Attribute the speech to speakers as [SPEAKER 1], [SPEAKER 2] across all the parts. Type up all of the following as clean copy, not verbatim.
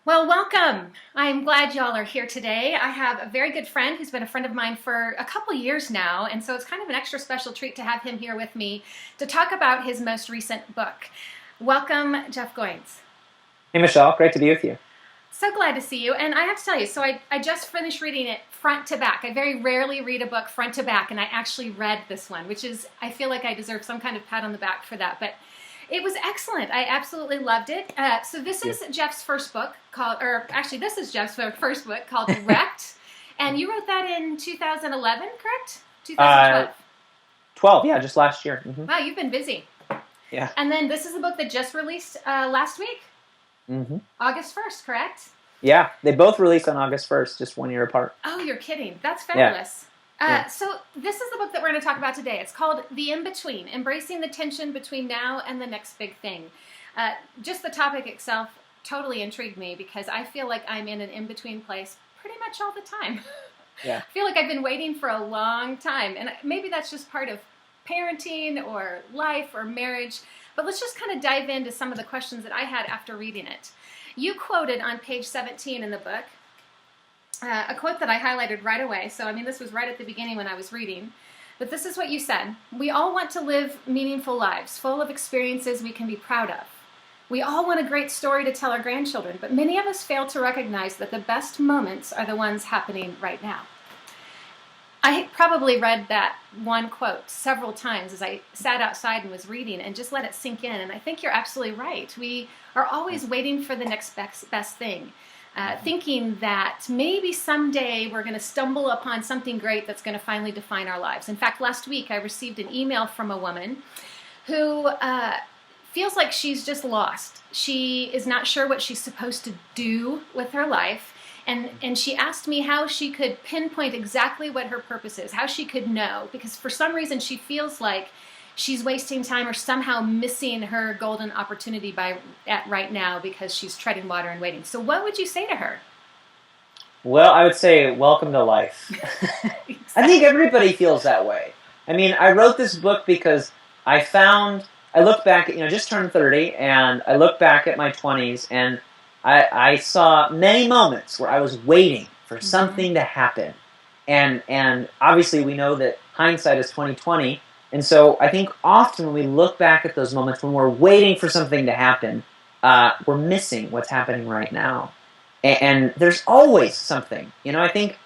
[SPEAKER 1] Well, welcome. I'm glad y'all are here today. I have a very good friend who's been a friend of mine for a couple years now, and so it's kind of an extra special treat to have him here with me to talk about his most recent book. Welcome, Jeff Goins.
[SPEAKER 2] Hey, Michelle, great to be with you.
[SPEAKER 1] So glad to see you. And I have to tell you, so I just finished reading it front to back. I very rarely read a book front to back, and I actually read this one, which is, I feel like I deserve some kind of pat on the back for that. But it was excellent. I absolutely loved it. So this
[SPEAKER 2] Yeah.
[SPEAKER 1] is Jeff's first book called, or actually this is Jeff's first book called Wrecked. And you wrote that in 2011, correct?
[SPEAKER 2] Uh,
[SPEAKER 1] 2012.
[SPEAKER 2] 12, yeah, just last year.
[SPEAKER 1] Wow, you've been busy.
[SPEAKER 2] Yeah.
[SPEAKER 1] And then this is a book that just released last week,
[SPEAKER 2] hmm
[SPEAKER 1] August 1st, correct?
[SPEAKER 2] Yeah, they both released on August 1st, just 1 year apart.
[SPEAKER 1] Oh, you're kidding. That's
[SPEAKER 2] Yeah,
[SPEAKER 1] fabulous.
[SPEAKER 2] yeah.
[SPEAKER 1] So this is the book that we're going to talk about today. It's called The In-Between, Embracing the Tension Between Now and the Next Big Thing. Just the topic itself totally intrigued me because I feel like I'm in an in-between place pretty much all the time.
[SPEAKER 2] Yeah.
[SPEAKER 1] I feel like I've been waiting for a long time, and maybe that's just part of parenting or life or marriage. But let's just kind of dive into some of the questions that I had after reading it. You quoted on page 17 in the book a quote that I highlighted right away. So, I mean, this was right at the beginning when I was reading. But this is what you said. We all want to live meaningful lives, full of experiences we can be proud of. We all want a great story to tell our grandchildren, but many of us fail to recognize that the best moments are the ones happening right now. I probably read that one quote several times as I sat outside and was reading and just let it sink in. And I think you're absolutely right. We are always waiting for the next best thing, thinking that maybe someday we're going to stumble upon something great that's going to finally define our lives. In fact, last week I received an email from a woman who feels like she's just lost. She is not sure what she's supposed to do with her life. And she asked me how she could pinpoint exactly what her purpose is, how she could know, because for some reason she feels like she's wasting time or somehow missing her golden opportunity right now because she's treading water and waiting. So what would you say to her?
[SPEAKER 2] Well, I would say welcome to life. I think
[SPEAKER 1] Exactly.
[SPEAKER 2] everybody feels that way. I mean, I wrote this book because I looked back, just turned 30, and I looked back at my 20s, and I saw many moments where I was waiting for
[SPEAKER 1] Mm-hmm.
[SPEAKER 2] something to happen. And obviously we know that hindsight is 2020. And so I think often when we look back at those moments when we're waiting for something to happen, we're missing what's happening right now. And there's always something. I think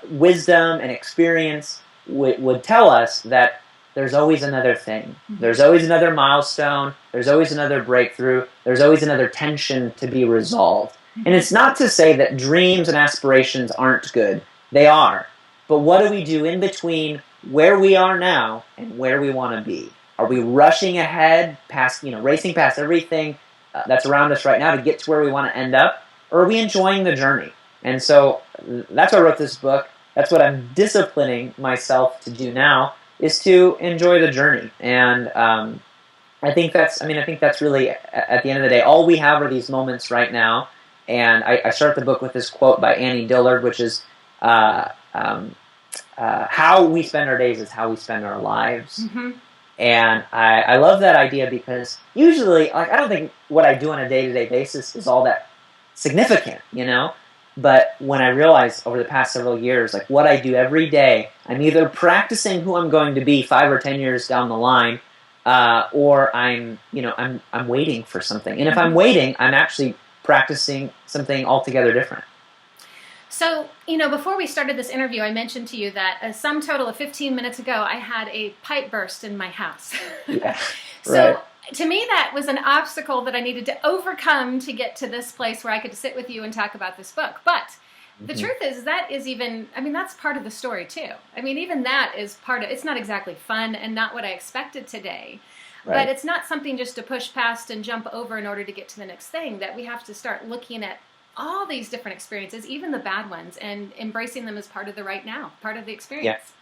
[SPEAKER 2] wisdom and experience would tell us that there's always another thing.
[SPEAKER 1] Mm-hmm.
[SPEAKER 2] There's always another milestone. There's always another breakthrough. There's always another tension to be resolved. And
[SPEAKER 1] Mm-hmm.
[SPEAKER 2] it's not to say that dreams and aspirations aren't good. They are. But what do we do in between where we are now and where we want to be? Are we rushing ahead, racing past everything that's around us right now to get to where we want to end up? Or are we enjoying the journey? And so that's why I wrote this book. That's what I'm disciplining myself to do now, is to enjoy the journey. And I think that's really, at the end of the day, all we have are these moments right now. And I start the book with this quote by Annie Dillard, which is, uh, um, how we spend our days is how we spend our lives.
[SPEAKER 1] Mm-hmm.
[SPEAKER 2] And I love that idea because usually, like, I don't think what I do on a day-to-day basis is all that significant. But when I realize over the past several years, like what I do every day, I'm either practicing who I'm going to be 5 or 10 years down the line, or I'm waiting for something. And if I'm
[SPEAKER 1] Mm-hmm.
[SPEAKER 2] waiting, I'm actually practicing something altogether different.
[SPEAKER 1] So, before we started this interview, I mentioned to you that a sum total of 15 minutes ago, I had a pipe burst in my house.
[SPEAKER 2] Yeah,
[SPEAKER 1] So,
[SPEAKER 2] right.
[SPEAKER 1] to me, that was an obstacle that I needed to overcome to get to this place where I could sit with you and talk about this book. But the
[SPEAKER 2] hmm
[SPEAKER 1] truth is, that is even, I mean, that's part of the story too. I mean, even that is part of, it's not exactly fun and not what I expected today. But
[SPEAKER 2] Right.
[SPEAKER 1] it's not something just to push past and jump over in order to get to the next thing, that we have to start looking at all these different experiences, even the bad ones, and embracing them as part of the right now, part of the
[SPEAKER 2] Yeah.
[SPEAKER 1] experience.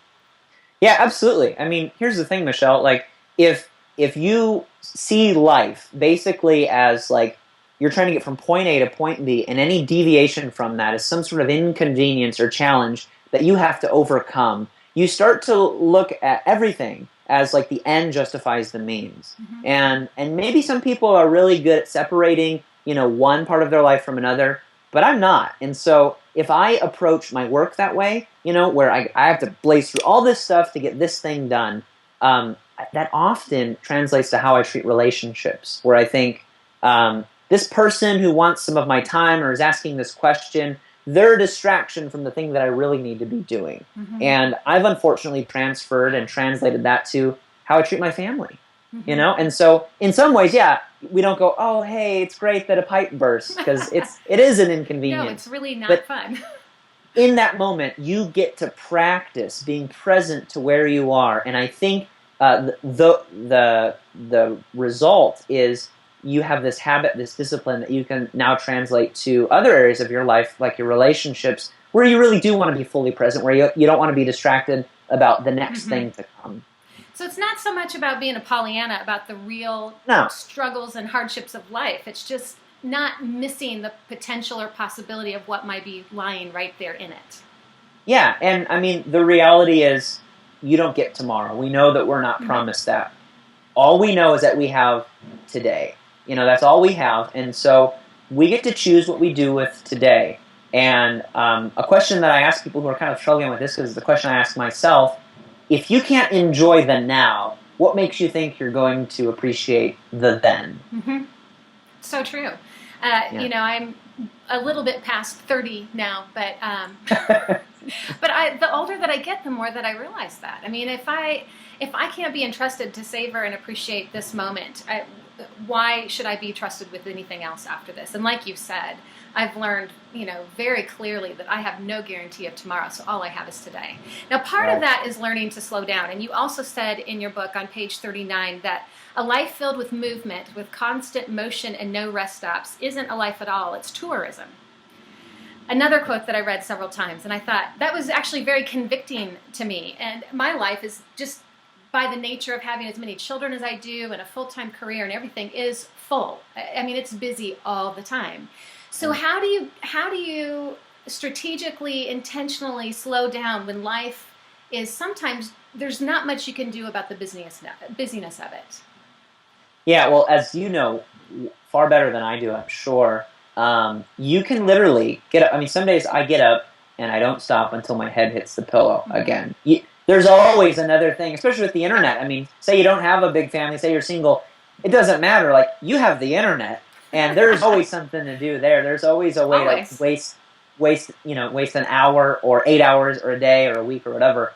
[SPEAKER 2] Yeah, absolutely. I mean, here's the thing, Michelle. Like, if you see life basically as like you're trying to get from point A to point B, and any deviation from that is some sort of inconvenience or challenge that you have to overcome, you start to look at everything as like the end justifies the means.
[SPEAKER 1] Mm-hmm.
[SPEAKER 2] And maybe some people are really good at separating one part of their life from another, but I'm not. And so if I approach my work that way, where I have to blaze through all this stuff to get this thing done, that often translates to how I treat relationships, where I think this person who wants some of my time or is asking this question, they're a distraction from the thing that I really need to be doing.
[SPEAKER 1] Mm-hmm.
[SPEAKER 2] And I've unfortunately transferred and translated that to how I treat my family.
[SPEAKER 1] Mm-hmm.
[SPEAKER 2] And so in some ways, yeah, we don't go, oh, hey, it's great that a pipe burst, because it is an inconvenience.
[SPEAKER 1] No, it's really not fun.
[SPEAKER 2] In that moment, you get to practice being present to where you are, and I think the result is you have this habit, this discipline that you can now translate to other areas of your life, like your relationships, where you really do want to be fully present, where you don't want to be distracted about the next thing to come.
[SPEAKER 1] So it's not so much about being a Pollyanna, about the real struggles and hardships of life. It's just not missing the potential or possibility of what might be lying right there in it.
[SPEAKER 2] Yeah, and I mean, the reality is you don't get tomorrow. We know that we're not promised that. All we know is that we have today. That's all we have. And so we get to choose what we do with today. And a question that I ask people who are kind of struggling with this, because it's the question I ask myself, if you can't enjoy the now, what makes you think you're going to appreciate the then?
[SPEAKER 1] Mm-hmm. So true. I'm a little bit past 30 now, but the older that I get, the more that I realize that. I mean, if I can't be entrusted to savor and appreciate this moment, why should I be trusted with anything else after this? And like you said, I've learned, very clearly that I have no guarantee of tomorrow, so all I have is today. Now, part of that is learning to slow down. And you also said in your book on page 39 that a life filled with movement, with constant motion and no rest stops, isn't a life at all. It's tourism. Another quote that I read several times, and I thought that was actually very convicting to me. And my life is just, by the nature of having as many children as I do and a full-time career and everything, is full. I mean, it's busy all the time. So how do you strategically, intentionally slow down when life is sometimes there's not much you can do about the busyness of it?
[SPEAKER 2] Yeah, well, as you know, far better than I do, I'm sure, you can literally get up. I mean, some days I get up and I don't stop until my head hits the pillow again. There's always another thing, especially with the internet. I mean, say you don't have a big family, say you're single, it doesn't matter. Like, you have the internet, and there's always something to do there. There's always a way to waste an hour or 8 hours or a day or a week or whatever.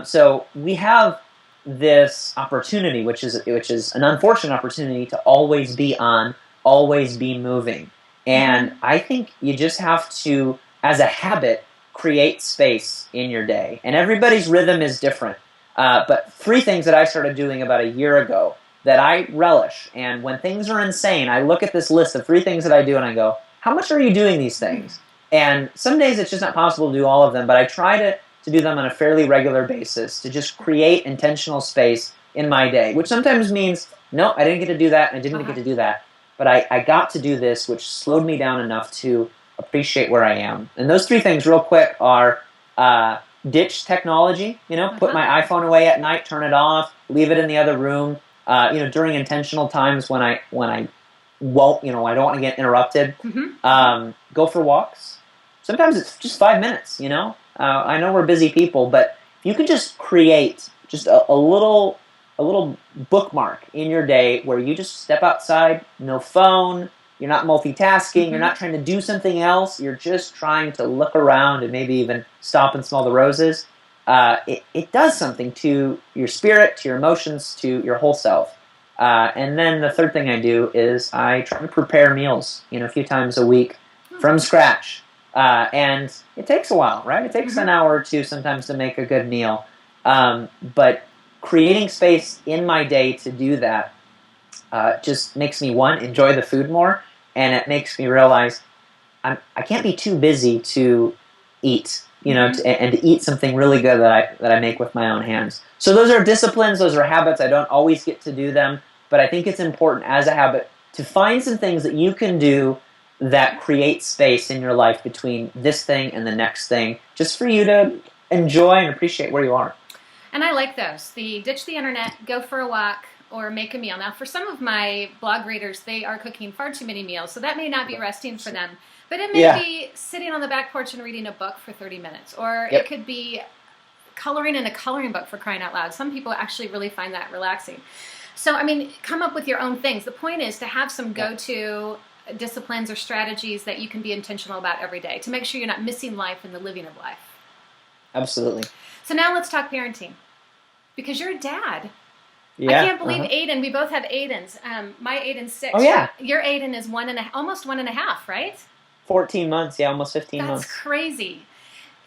[SPEAKER 2] So we have this opportunity, which is an unfortunate opportunity, to always be on, always be moving. And I think you just have to, as a habit, create space in your day. And everybody's rhythm is different. But 3 things that I started doing about a year ago that I relish. And when things are insane, I look at this list of 3 things that I do and I go, how much are you doing these things? And some days it's just not possible to do all of them, but I try to do them on a fairly regular basis, to just create intentional space in my day, which sometimes means, no, I didn't get to do that, and I didn't get to do that. But I got to do this, which slowed me down enough to appreciate where I am. And those 3 things, real quick, are ditch technology. Put my iPhone away at night, turn it off, leave it in the other room. During intentional times when I won't, I don't want to get interrupted. Go for walks. Sometimes it's just 5 minutes. I know we're busy people, but if you could just create just a little bookmark in your day where you just step outside, no phone, you're not multitasking, you're not trying to do something else, you're just trying to look around and maybe even stop and smell the roses, it does something to your spirit, to your emotions, to your whole self. And then the third thing I do is I try to prepare meals, a few times a week from scratch. And it takes a while, right? It takes an hour or 2 sometimes to make a good meal. But creating space in my day to do that just makes me, one, enjoy the food more, and it makes me realize I can't be too busy to eat, and to eat something really good that I make with my own hands. So those are disciplines, those are habits. I don't always get to do them, but I think it's important as a habit to find some things that you can do that create space in your life between this thing and the next thing, just for you to enjoy and appreciate where you are.
[SPEAKER 1] And I like those. The ditch the internet, go for a walk, or make a meal. Now, for some of my blog readers, they are cooking far too many meals, so that may not be resting for them. But it may be sitting on the back porch and reading a book for 30 minutes, or it could be coloring in a coloring book, for crying out loud. Some people actually really find that relaxing. So, I mean, come up with your own things. The point is to have some go-to disciplines or strategies that you can be intentional about every day to make sure you're not missing life in the living of life.
[SPEAKER 2] Absolutely.
[SPEAKER 1] So now let's talk parenting, because you're a dad.
[SPEAKER 2] Yeah.
[SPEAKER 1] I can't believe Aiden. We both have Aidens. My Aiden's 6.
[SPEAKER 2] Oh, yeah.
[SPEAKER 1] Your Aiden is almost 1.5, right?
[SPEAKER 2] 14 months. Yeah, almost 15 months.
[SPEAKER 1] That's crazy.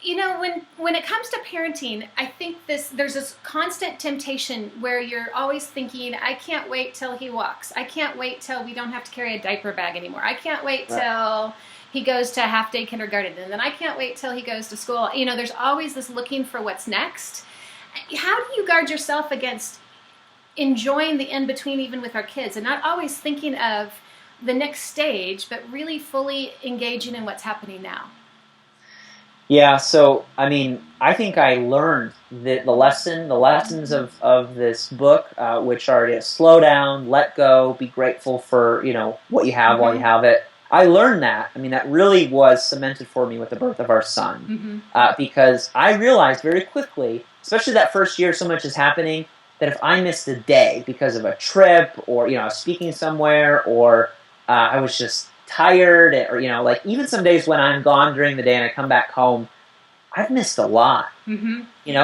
[SPEAKER 1] You know, when it comes to parenting, I think there's this constant temptation where you're always thinking, I can't wait till he walks. I can't wait till we don't have to carry a diaper bag anymore. I can't wait till he goes to half-day kindergarten, and then I can't wait till he goes to school. You know, there's always this looking for what's next. How do you guard yourself against enjoying the in-between even with our kids, and not always thinking of the next stage, but really fully engaging in what's happening now?
[SPEAKER 2] Yeah, so, I mean, I think I learned the lessons of this book, which are to slow down, let go, be grateful for, what you have while you have it. I learned that. I mean, that really was cemented for me with the birth of our son, because I realized very quickly, especially that first year, so much is happening, that if I missed a day because of a trip, or, I was speaking somewhere, or I was just tired, or, like even some days when I'm gone during the day and I come back home, I've missed a lot.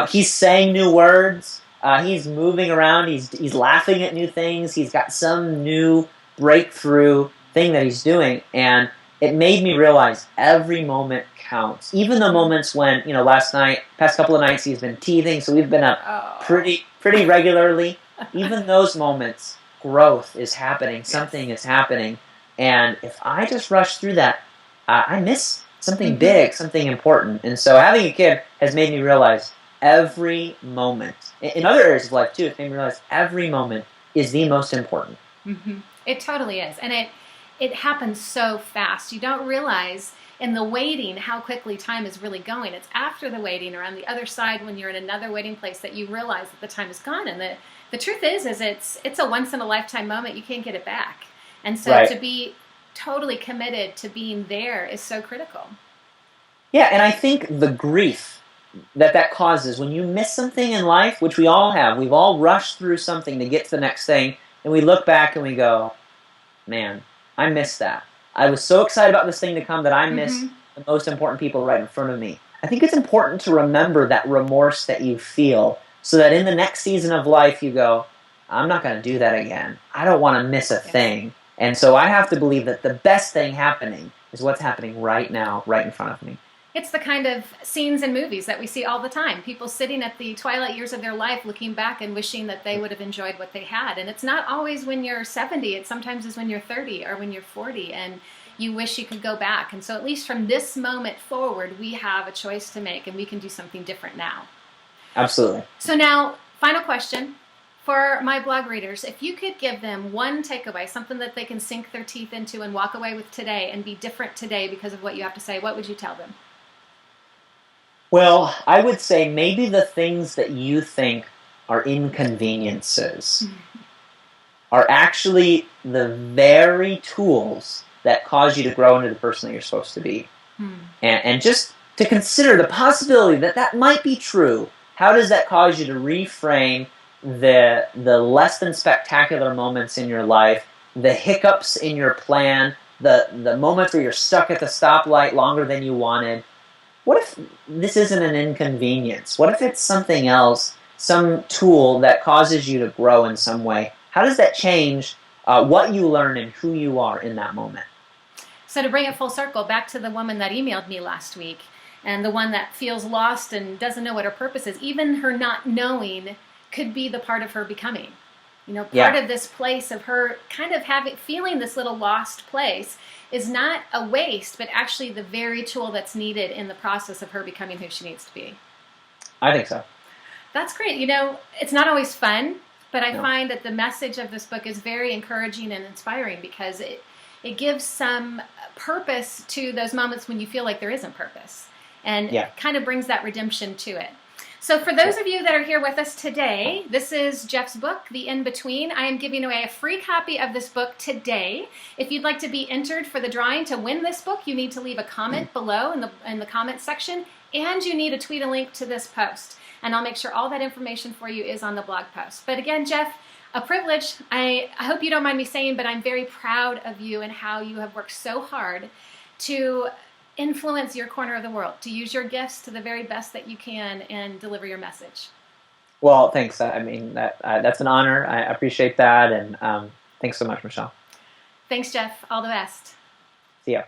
[SPEAKER 2] He's saying new words, he's moving around, he's laughing at new things, he's got some new breakthrough thing that he's doing, and it made me realize every moment counts. Even the moments when, past couple of nights, he's been teething, so we've been up pretty regularly. Even those moments, growth is happening, something is happening. And if I just rush through that, I miss something big, something important. And so having a kid has made me realize every moment, in other areas of life too, it made me realize every moment is the most important.
[SPEAKER 1] It totally is. And it happens so fast. You don't realize in the waiting how quickly time is really going. It's after the waiting or on the other side when you're in another waiting place that you realize that the time is gone. And the truth is it's a once-in-a-lifetime moment. You can't get it back. And so to be totally committed to being there is so critical.
[SPEAKER 2] Yeah, and I think the grief that causes when you miss something in life, which we all have, we've all rushed through something to get to the next thing, and we look back and we go, man, I missed that. I was so excited about this thing to come that I missed the most important people right in front of me. I think it's important to remember that remorse that you feel so that in the next season of life you go, I'm not going to do that again. I don't want to miss a thing. And so I have to believe that the best thing happening is what's happening right now, right in front of me.
[SPEAKER 1] It's the kind of scenes in movies that we see all the time. People sitting at the twilight years of their life looking back and wishing that they would have enjoyed what they had. And it's not always when you're 70. It sometimes is when you're 30 or when you're 40 and you wish you could go back. And so at least from this moment forward, we have a choice to make and we can do something different now.
[SPEAKER 2] Absolutely.
[SPEAKER 1] So now, final question. For my blog readers, if you could give them one takeaway, something that they can sink their teeth into and walk away with today and be different today because of what you have to say, what would you tell them?
[SPEAKER 2] Well, I would say maybe the things that you think are inconveniences are actually the very tools that cause you to grow into the person that you're supposed to be. And just to consider the possibility that might be true, how does that cause you to reframe the less than spectacular moments in your life, the hiccups in your plan, the moments where you're stuck at the stoplight longer than you wanted? What if this isn't an inconvenience? What if it's something else, some tool that causes you to grow in some way? How does that change what you learn and who you are in that moment?
[SPEAKER 1] So to bring it full circle, back to the woman that emailed me last week, and the one that feels lost and doesn't know what her purpose is, even her not knowing could be the part of her becoming. Part of this place of her kind of feeling this little lost place is not a waste, but actually the very tool that's needed in the process of her becoming who she needs to be.
[SPEAKER 2] I think so.
[SPEAKER 1] That's great. It's not always fun, but I find that the message of this book is very encouraging and inspiring because it gives some purpose to those moments when you feel like there isn't purpose and kind of brings that redemption to it. So for those of you that are here with us today, this is Jeff's book, The In-Between. I am giving away a free copy of this book today. If you'd like to be entered for the drawing to win this book, you need to leave a comment below in the comment section, and you need to tweet a link to this post. And I'll make sure all that information for you is on the blog post. But again, Jeff, a privilege. I hope you don't mind me saying, but I'm very proud of you and how you have worked so hard to influence your corner of the world, to use your gifts to the very best that you can and deliver your message.
[SPEAKER 2] Well, thanks. I mean, that's an honor. I appreciate that. And thanks so much, Michelle.
[SPEAKER 1] Thanks, Jeff. All the best.
[SPEAKER 2] See ya.